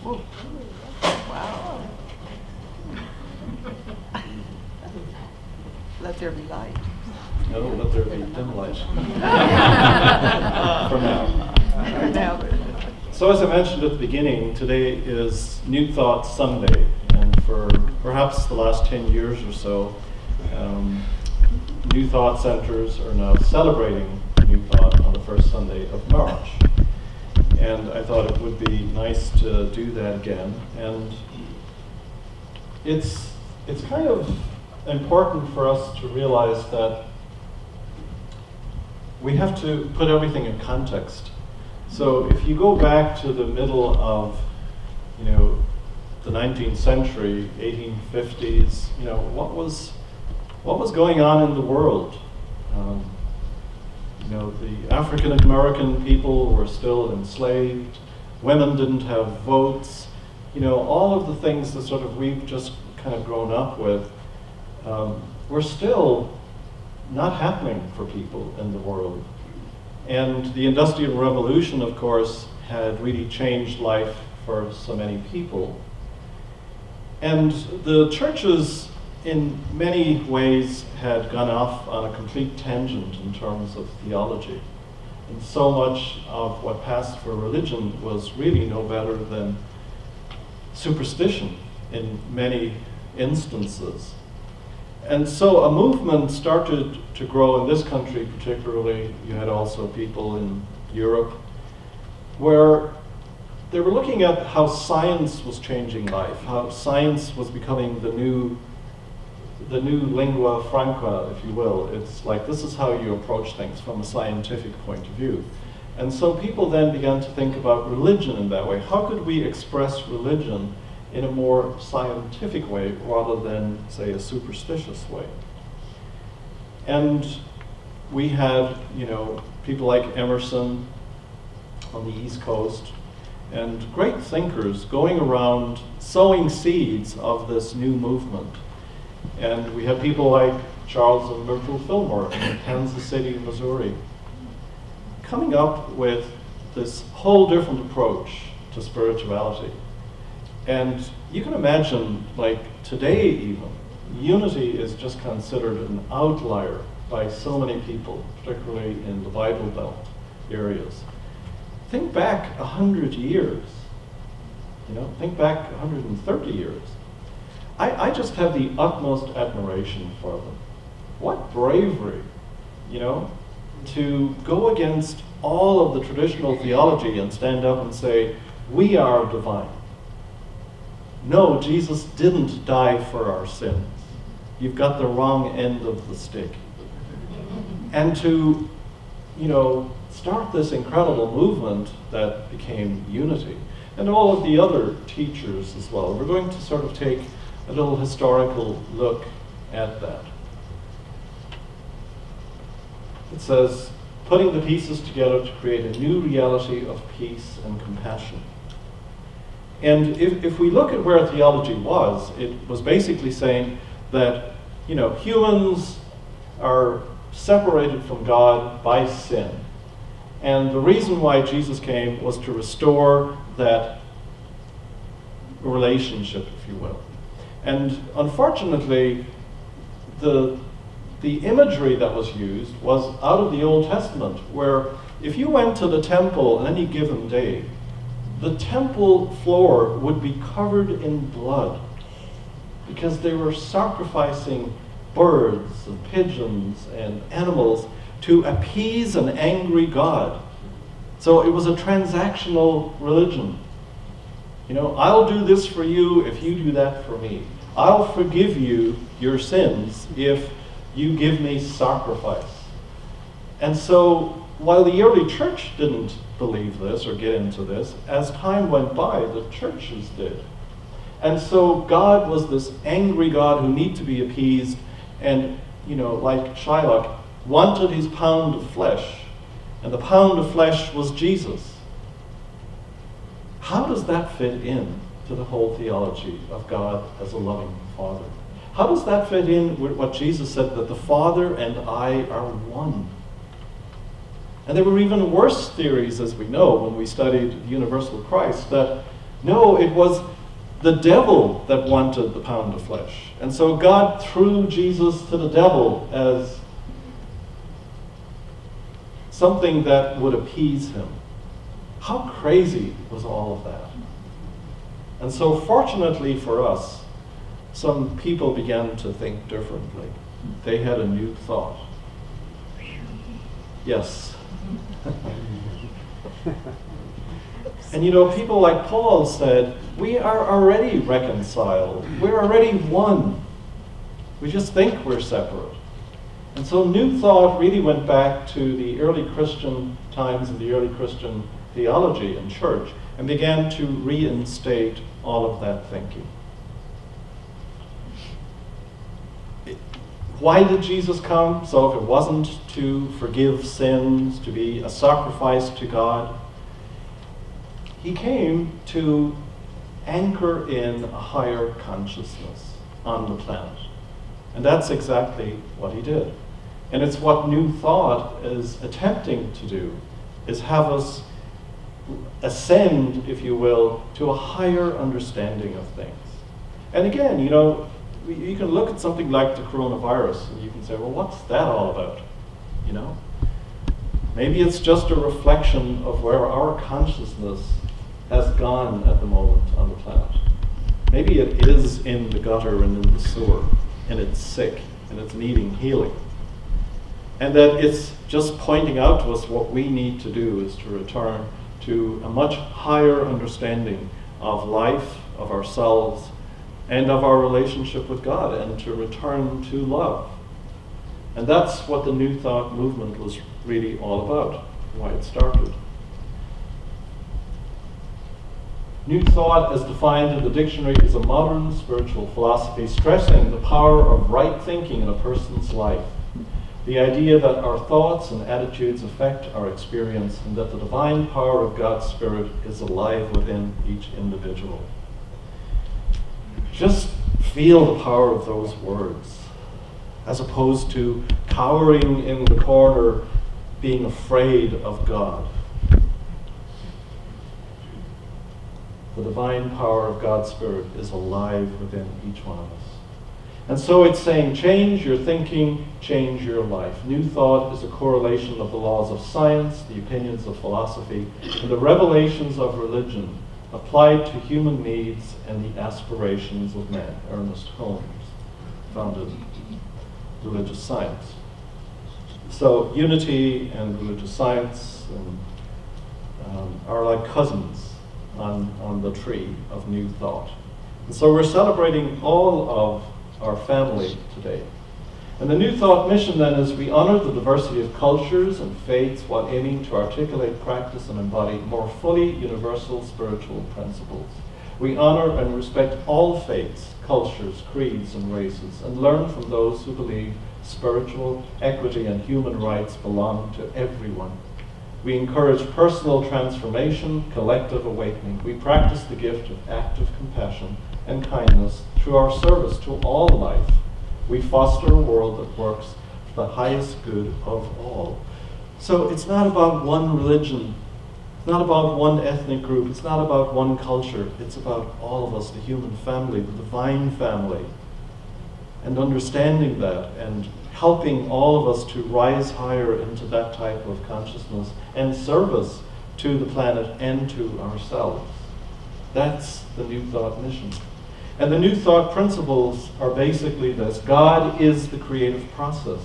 Wow. Let there be light. No, let there be dim light. For now. Now, So as I mentioned at the beginning, today is New Thought Sunday, and for perhaps the last 10 years or so, New Thought centers are now celebrating New Thought on the first Sunday of March. And I thought it would be nice to do that again. And it's kind of important for us to realize that we have to put everything in context. So if you go back to the middle of, the 19th century, 1850s, what was going on in the world? The African American people were still enslaved. Women didn't have votes. All of the things that sort of we've just kind of grown up with were still not happening for people in the world. And the Industrial Revolution, of course, had really changed life for so many people. And the churches, in many ways, had gone off on a complete tangent in terms of theology. And so much of what passed for religion was really no better than superstition in many instances. And so a movement started to grow in this country particularly. You had also people in Europe where they were looking at how science was changing life, how science was becoming the new lingua franca, if you will. It's like, this is how you approach things from a scientific point of view. And so people then began to think about religion in that way. How could we express religion in a more scientific way rather than, say, a superstitious way? And we had, people like Emerson on the East Coast and great thinkers going around sowing seeds of this new movement. And we have people like Charles and Myrtle Fillmore in Kansas City, Missouri, coming up with this whole different approach to spirituality. And you can imagine, like today even, unity is just considered an outlier by so many people, particularly in the Bible Belt areas. Think back 100 years, think back 130 years. I just have the utmost admiration for them. What bravery, to go against all of the traditional theology and stand up and say, we are divine. No, Jesus didn't die for our sins. You've got the wrong end of the stick. And to, start this incredible movement that became unity. And all of the other teachers as well. We're going to sort of take a little historical look at that. It says, putting the pieces together to create a new reality of peace and compassion. And if we look at where theology was, it was basically saying that, humans are separated from God by sin. And the reason why Jesus came was to restore that relationship, if you will. And unfortunately, the imagery that was used was out of the Old Testament, where if you went to the temple on any given day, the temple floor would be covered in blood because they were sacrificing birds and pigeons and animals to appease an angry God. So it was a transactional religion. I'll do this for you if you do that for me. I'll forgive you your sins if you give me sacrifice. And so while the early church didn't believe this or get into this, as time went by, the churches did. And so God was this angry God who needed to be appeased, and, like Shylock, wanted his pound of flesh, and the pound of flesh was Jesus. How does that fit in to the whole theology of God as a loving Father? How does that fit in with what Jesus said, that the Father and I are one? And there were even worse theories, as we know, when we studied the universal Christ, that No, it was the devil that wanted the pound of flesh. And so God threw Jesus to the devil as something that would appease him. How crazy was all of that? And so fortunately for us, some people began to think differently. They had a new thought. Yes. And you know, people like Paul said, we are already reconciled. We're already one. We just think we're separate. And so new thought really went back to the early Christian times and the early Christian theology and church and began to reinstate all of that thinking. Why did Jesus come? So if it wasn't to forgive sins, to be a sacrifice to God, he came to anchor in a higher consciousness on the planet. And that's exactly what he did. And it's what New Thought is attempting to do, is have us ascend, if you will, to a higher understanding of things. And again, you know, you can look at something like the coronavirus and you can say, well, what's that all about? You know? Maybe it's just a reflection of where our consciousness has gone at the moment on the planet. Maybe it is in the gutter and in the sewer, and it's sick, and it's needing healing. And that it's just pointing out to us what we need to do is to return to a much higher understanding of life, of ourselves, and of our relationship with God, and to return to love. And that's what the New Thought movement was really all about, why it started. New Thought, as defined in the dictionary, is a modern spiritual philosophy stressing the power of right thinking in a person's life. The idea that our thoughts and attitudes affect our experience and that the divine power of God's Spirit is alive within each individual. Just feel the power of those words, as opposed to cowering in the corner, being afraid of God. The divine power of God's Spirit is alive within each one of us. And so it's saying, change your thinking, change your life. New Thought is a correlation of the laws of science, the opinions of philosophy, and the revelations of religion applied to human needs and the aspirations of man. Ernest Holmes founded religious science. So unity and religious science are like cousins on the tree of New Thought. And so we're celebrating all of our family today. And the New Thought mission then is we honor the diversity of cultures and faiths while aiming to articulate, practice, and embody more fully universal spiritual principles. We honor and respect all faiths, cultures, creeds, and races, and learn from those who believe spiritual equity and human rights belong to everyone. We encourage personal transformation, collective awakening. We practice the gift of active compassion and kindness through our service to all life. We foster a world that works for the highest good of all. So it's not about one religion. It's not about one ethnic group. It's not about one culture. It's about all of us, the human family, the divine family. And understanding that and helping all of us to rise higher into that type of consciousness and service to the planet and to ourselves. That's the New Thought mission. And the New Thought principles are basically this: God is the creative process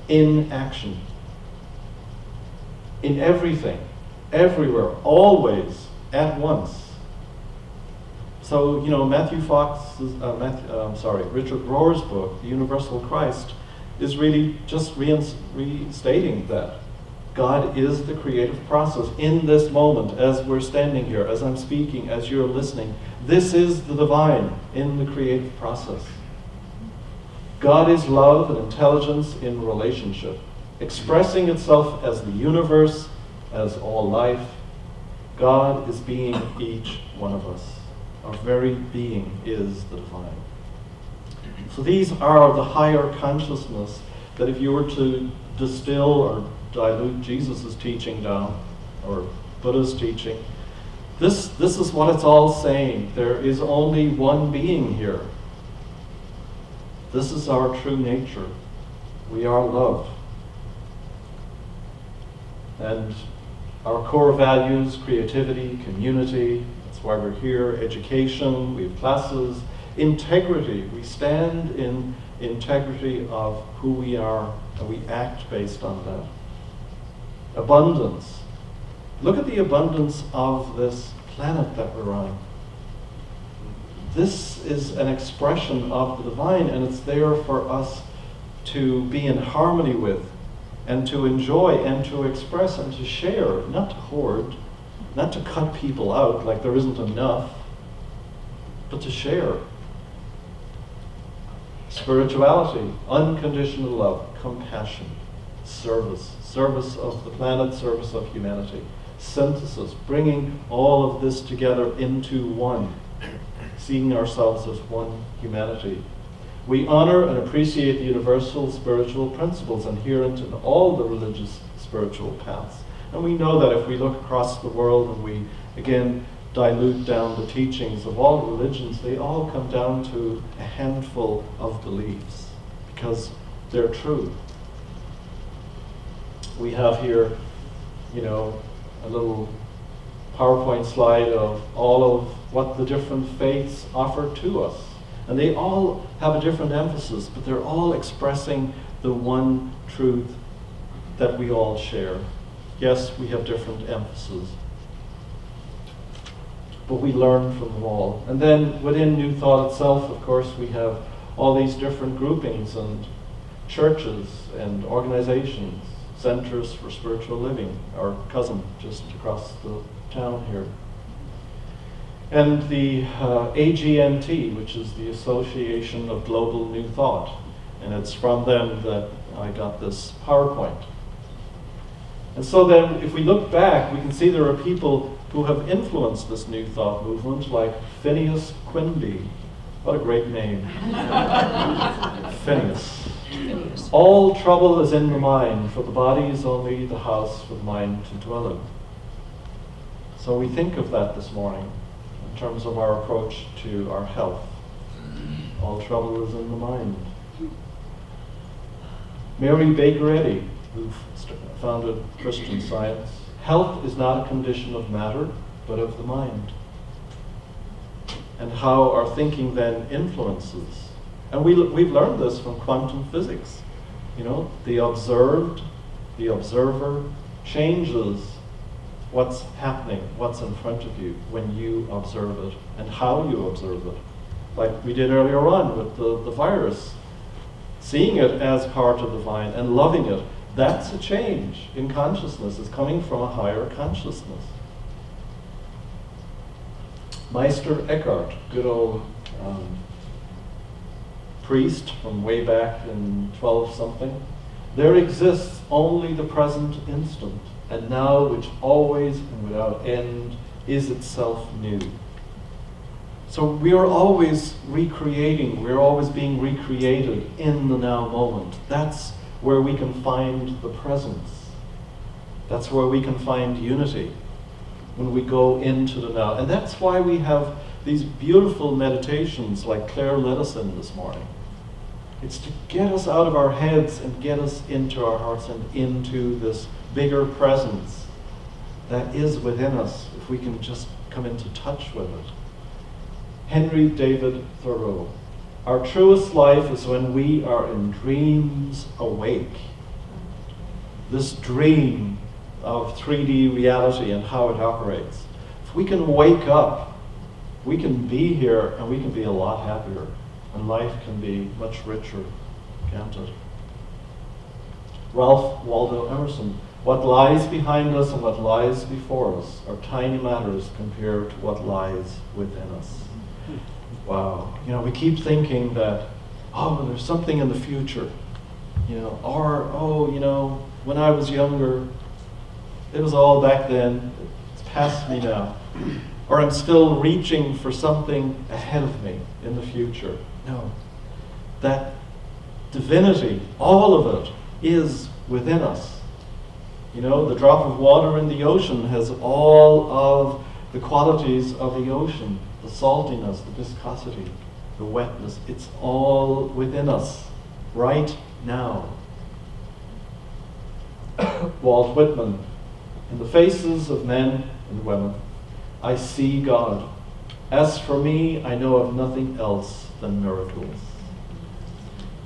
in action, in everything, everywhere, always, at once. So, you know, Richard Rohr's book, The Universal Christ, is really just restating that. God is the creative process in this moment, as we're standing here, as I'm speaking, as you're listening. This is the divine in the creative process. God is love and intelligence in relationship, expressing itself as the universe, as all life. God is being each one of us. Our very being is the divine. So these are the higher consciousness that if you were to distill or dilute Jesus' teaching down, or Buddha's teaching, This is what it's all saying. There is only one being here. This is our true nature. We are love. And our core values, creativity, community, that's why we're here, education, we have classes, integrity. We stand in integrity of who we are, and we act based on that. Abundance. Look at the abundance of this planet that we're on. This is an expression of the divine, and it's there for us to be in harmony with, and to enjoy, and to express, and to share, not to hoard, not to cut people out like there isn't enough, but to share. Spirituality, unconditional love, compassion, service of the planet, service of humanity. Synthesis, bringing all of this together into one, seeing ourselves as one humanity. We honor and appreciate the universal spiritual principles inherent in all the religious spiritual paths. And we know that if we look across the world and we, again, dilute down the teachings of all religions, they all come down to a handful of beliefs because they're true. We have here, a little PowerPoint slide of all of what the different faiths offer to us. And they all have a different emphasis, but they're all expressing the one truth that we all share. Yes, we have different emphases, but we learn from them all. And then within New Thought itself, of course, we have all these different groupings and churches and organizations, centers for spiritual living, our cousin just across the town here. And the AGNT, which is the Association of Global New Thought. And it's from them that I got this PowerPoint. And so then, if we look back, we can see there are people who have influenced this New Thought movement, like Phineas Quimby. What a great name. Phineas. All trouble is in the mind, for the body is only the house for the mind to dwell in. So we think of that this morning in terms of our approach to our health. All trouble is in the mind. Mary Baker Eddy, who founded Christian Science. Health is not a condition of matter, but of the mind. And how our thinking then influences. And we've learned this from quantum physics. The observed, the observer changes what's happening, what's in front of you when you observe it and how you observe it. Like we did earlier on with the virus. Seeing it as part of the divine and loving it, that's a change in consciousness. It's coming from a higher consciousness. Meister Eckhart, good old priest from way back in 12-something. There exists only the present instant, and now which always and without end is itself new. So we are always recreating, we're always being recreated in the now moment. That's where we can find the presence. That's where we can find unity, when we go into the now. And that's why we have these beautiful meditations like Claire led us in this morning. It's to get us out of our heads and get us into our hearts and into this bigger presence that is within us, if we can just come into touch with it. Henry David Thoreau. Our truest life is when we are in dreams awake. This dream of 3D reality and how it operates. If we can wake up, we can be here and we can be a lot happier. And life can be much richer, can't it? Ralph Waldo Emerson. What lies behind us and what lies before us are tiny matters compared to what lies within us. Wow. We keep thinking that, there's something in the future. When I was younger, it was all back then. It's past me now. Or I'm still reaching for something ahead of me in the future. No. That divinity, all of it, is within us. The drop of water in the ocean has all of the qualities of the ocean, the saltiness, the viscosity, the wetness. It's all within us right now. Walt Whitman, in the faces of men and women, I see God. As for me, I know of nothing else than miracles.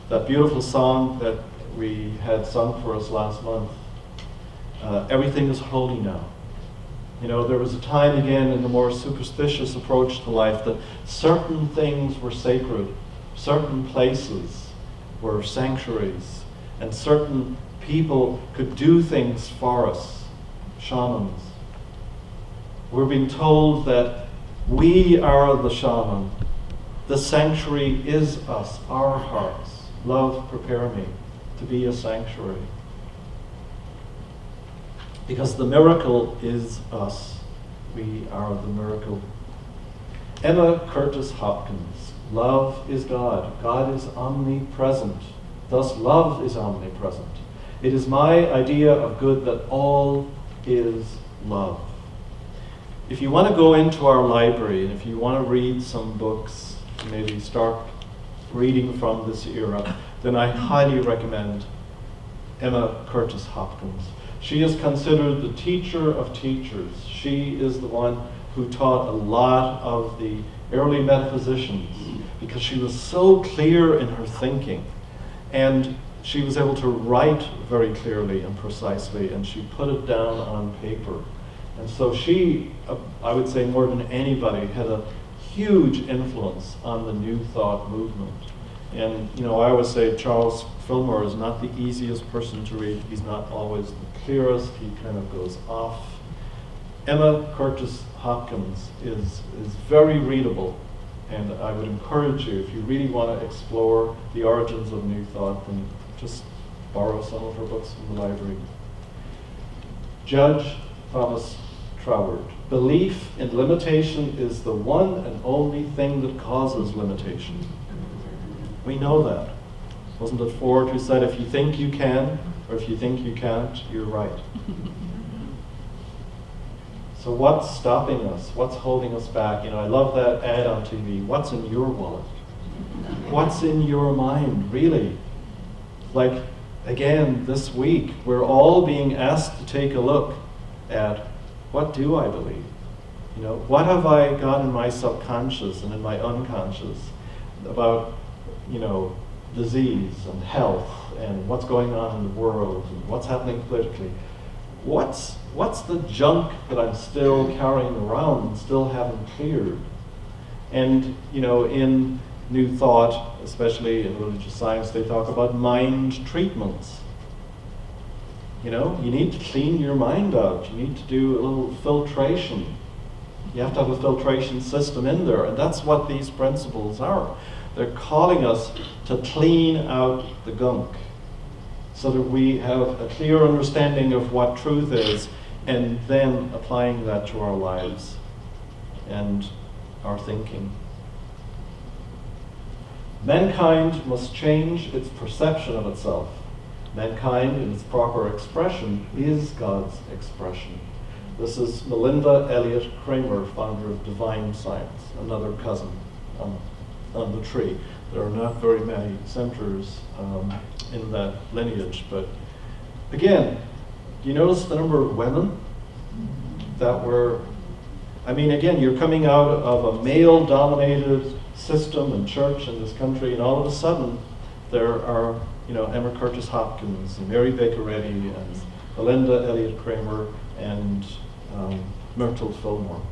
That beautiful song that we had sung for us last month, everything is holy now. You know, there was a time again in the more superstitious approach to life that certain things were sacred, certain places were sanctuaries, and certain people could do things for us, shamans. We're being told that we are the shaman. The sanctuary is us, our hearts. Love, prepare me to be a sanctuary. Because the miracle is us. We are the miracle. Emma Curtis Hopkins, love is God. God is omnipresent. Thus love is omnipresent. It is my idea of good that all is love. If you want to go into our library, and if you want to read some books, maybe start reading from this era, then I highly recommend Emma Curtis Hopkins. She is considered the teacher of teachers. She is the one who taught a lot of the early metaphysicians because she was so clear in her thinking. And she was able to write very clearly and precisely, and she put it down on paper. And so she, I would say more than anybody, had a huge influence on the New Thought movement. And you know, I always say Charles Fillmore is not the easiest person to read. He's not always the clearest. He kind of goes off. Emma Curtis Hopkins is very readable, and I would encourage you, if you really want to explore the origins of New Thought, then just borrow some of her books from the library. Judge Thomas Troward. Belief in limitation is the one and only thing that causes limitation. We know that. Wasn't it Ford who said, if you think you can, or if you think you can't, you're right. So what's stopping us? What's holding us back? You know, I love that ad on TV. What's in your wallet? What's in your mind, really? Like, again, this week, we're all being asked to take a look at, what do I believe? You know, what have I got in my subconscious and in my unconscious about, you know, disease and health and what's going on in the world and what's happening politically? What's the junk that I'm still carrying around and still haven't cleared? And, you know, in New Thought, especially in religious science, they talk about mind treatments. You know, you need to clean your mind out. You need to do a little filtration. You have to have a filtration system in there, and that's what these principles are. They're calling us to clean out the gunk so that we have a clear understanding of what truth is, and then applying that to our lives and our thinking. Mankind must change its perception of itself. Mankind, in its proper expression, is God's expression. This is Melinda Elliott Kramer, founder of Divine Science, another cousin on the tree. There are not very many centers in that lineage, but again, do you notice the number of women that were, I mean, again, you're coming out of a male-dominated system and church in this country, and all of a sudden, there are, you know, Emma Curtis Hopkins, and Mary Baker Eddy, and Melinda Elliott Kramer, and Myrtle Fillmore.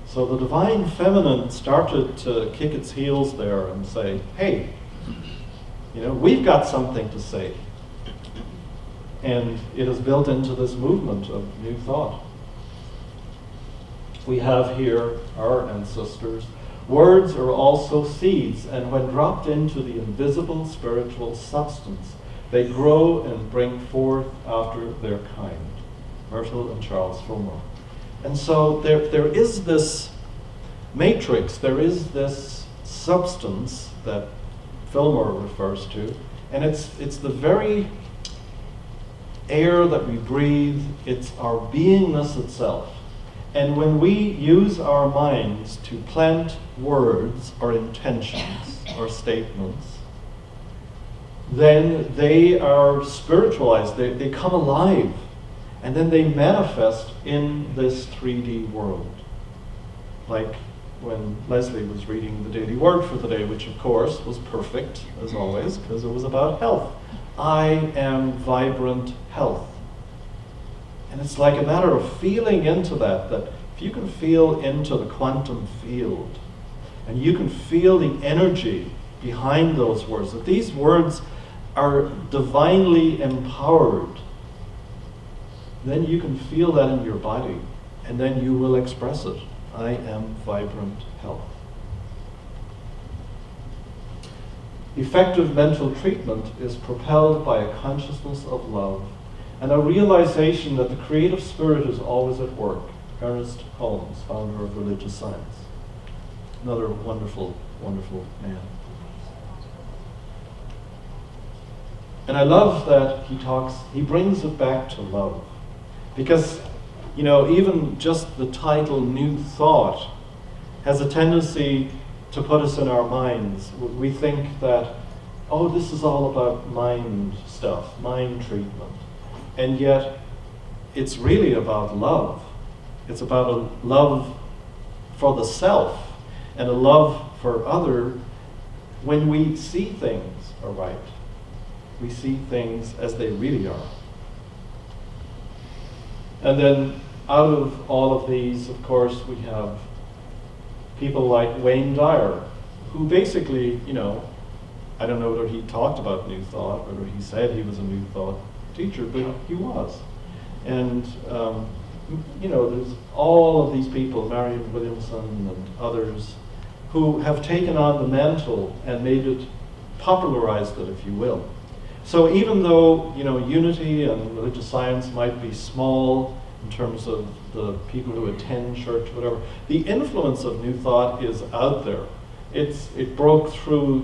So the divine feminine started to kick its heels there and say, hey, you know, we've got something to say. And it is built into this movement of New Thought. We have here our ancestors. Words are also seeds, and when dropped into the invisible spiritual substance, they grow and bring forth after their kind. Myrtle and Charles Fillmore. And so there is this matrix, there is this substance that Fillmore refers to, and it's the very air that we breathe, it's our beingness itself. And when we use our minds to plant words or intentions or statements, then they are spiritualized, they come alive, and then they manifest in this 3D world. Like when Leslie was reading the Daily Word for the day, which of course was perfect, as always, because it was about health. I am vibrant health. And it's like a matter of feeling into that if you can feel into the quantum field, and you can feel the energy behind those words, that these words are divinely empowered, then you can feel that in your body, and then you will express it. I am vibrant health. Effective mental treatment is propelled by a consciousness of love and a realization that the creative spirit is always at work. Ernest Holmes, founder of religious science. Another wonderful, wonderful man. And I love that he brings it back to love. Because, even just the title New Thought has a tendency to put us in our minds. We think that, oh, this is all about mind stuff, mind treatment. And yet, it's really about love. It's about a love for the self and a love for other. When we see things aright, we see things as they really are. And then out of all of these, of course, we have people like Wayne Dyer, who basically, I don't know whether he talked about New Thought, whether he said he was a New Thought teacher, but he was. And, there's all of these people, Marion Williamson and others, who have taken on the mantle and made it, popularized it, if you will. So even though, unity and religious science might be small in terms of the people who attend church, whatever, the influence of New Thought is out there. It broke through,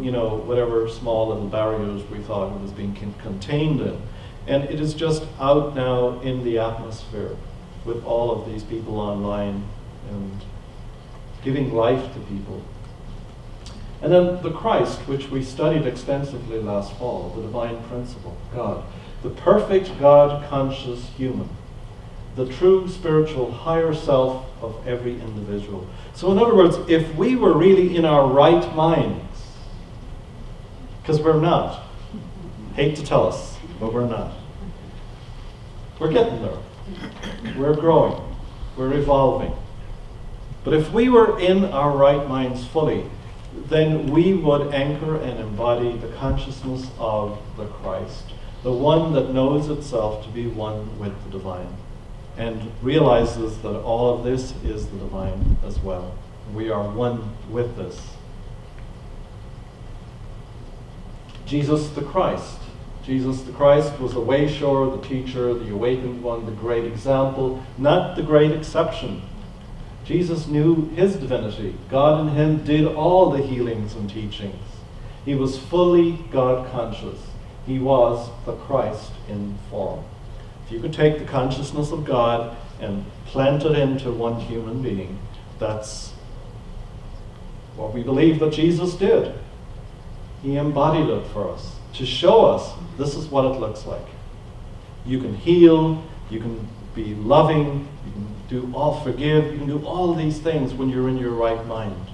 whatever small little barriers we thought it was being contained in. And it is just out now in the atmosphere with all of these people online and giving life to people. And then the Christ, which we studied extensively last fall, the divine principle, God, the perfect God-conscious human, the true spiritual higher self of every individual. So in other words, if we were really in our right minds, because we're not, hate to tell us, but we're not. We're getting there. We're growing. We're evolving. But if we were in our right minds fully, then we would anchor and embody the consciousness of the Christ, the one that knows itself to be one with the divine, and realizes that all of this is the divine as well. We are one with this. Jesus the Christ. Jesus the Christ was the way-shower, the teacher, the awakened one, the great example, not the great exception. Jesus knew his divinity. God in him did all the healings and teachings. He was fully God-conscious. He was the Christ in form. If you could take the consciousness of God and plant it into one human being, that's what we believe that Jesus did. He embodied it for us to show us this is what it looks like. You can heal, you can be loving, you can forgive, you can do all these things when you're in your right mind.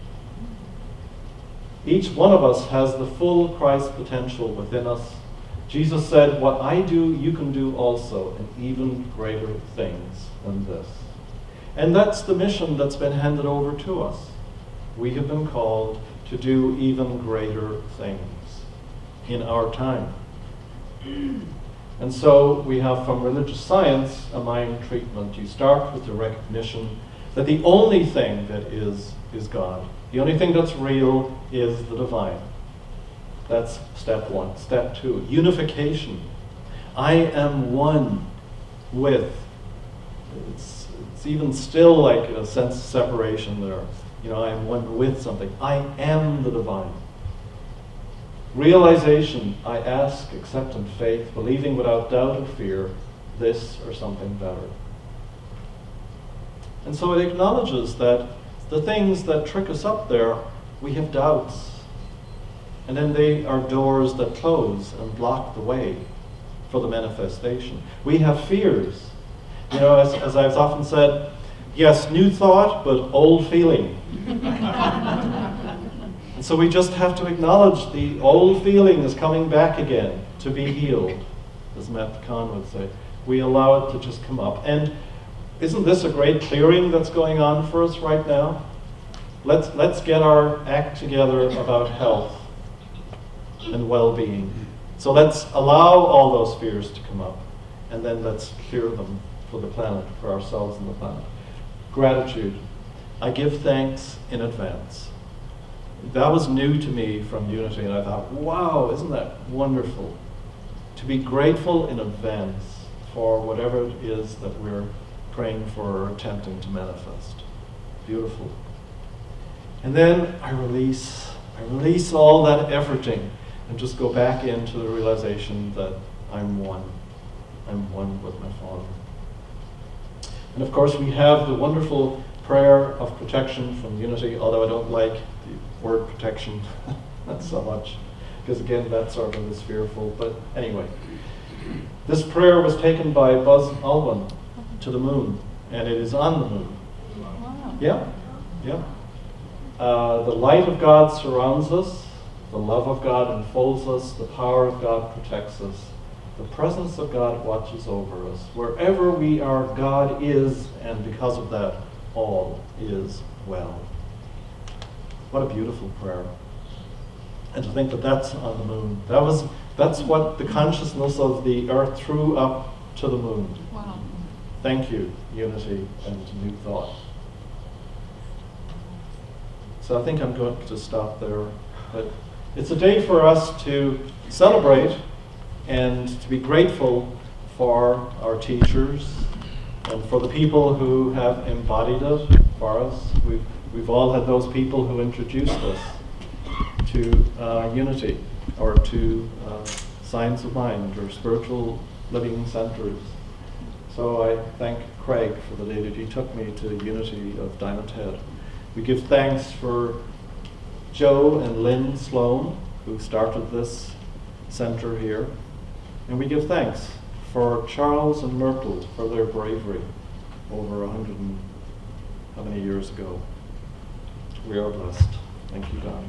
Each one of us has the full Christ potential within us. Jesus said, what I do, you can do also, and even greater things than this. And that's the mission that's been handed over to us. We have been called to do even greater things in our time. And so we have from religious science a mind treatment. You start with the recognition that the only thing that is God. The only thing that's real is the divine. That's step one. Step two, unification. I am one with. It's even still like a sense of separation there. I am one with something. I am the divine. Realization, I ask, accept, and faith, believing without doubt or fear, this or something better. And so it acknowledges that the things that trick us up there, we have doubts. And then they are doors that close and block the way for the manifestation. We have fears. You know, as I've often said, yes, new thought, but old feeling. And so we just have to acknowledge the old feeling is coming back again to be healed, as Matt Kahn would say. We allow it to just come up. And isn't this a great clearing that's going on for us right now? Let's get our act together about health and well-being. So let's allow all those fears to come up, and then let's clear them for the planet, for ourselves and the planet. Gratitude. I give thanks in advance. That was new to me from Unity, and I thought, wow, isn't that wonderful? To be grateful in advance for whatever it is that we're praying for or attempting to manifest. Beautiful. And then I release all that efforting and just go back into the realization that I'm one. I'm one with my Father. And of course we have the wonderful prayer of protection from Unity, although I don't like the word protection not so much, because again that sort of is fearful. But anyway, this prayer was taken by Buzz Aldrin to the moon, and it is on the moon. Wow. Yeah, yeah. The light of God surrounds us, the love of God enfolds us, the power of God protects us, the presence of God watches over us. Wherever we are, God is, and because of that, all is well. What a beautiful prayer. And to think that that's on the moon. That's what the consciousness of the earth threw up to the moon. Wow. Thank you, Unity and New Thought. So I think I'm going to stop there. But it's a day for us to celebrate and to be grateful for our teachers and for the people who have embodied it for us. We've all had those people who introduced us to Unity or to Science of Mind or spiritual living centers. So I thank Craig for the day that he took me to Unity of Diamond Head. We give thanks for Joe and Lynn Sloan, who started this center here. And we give thanks for Charles and Myrtle for their bravery over 100 and how many years ago. We are blessed. Thank you, God.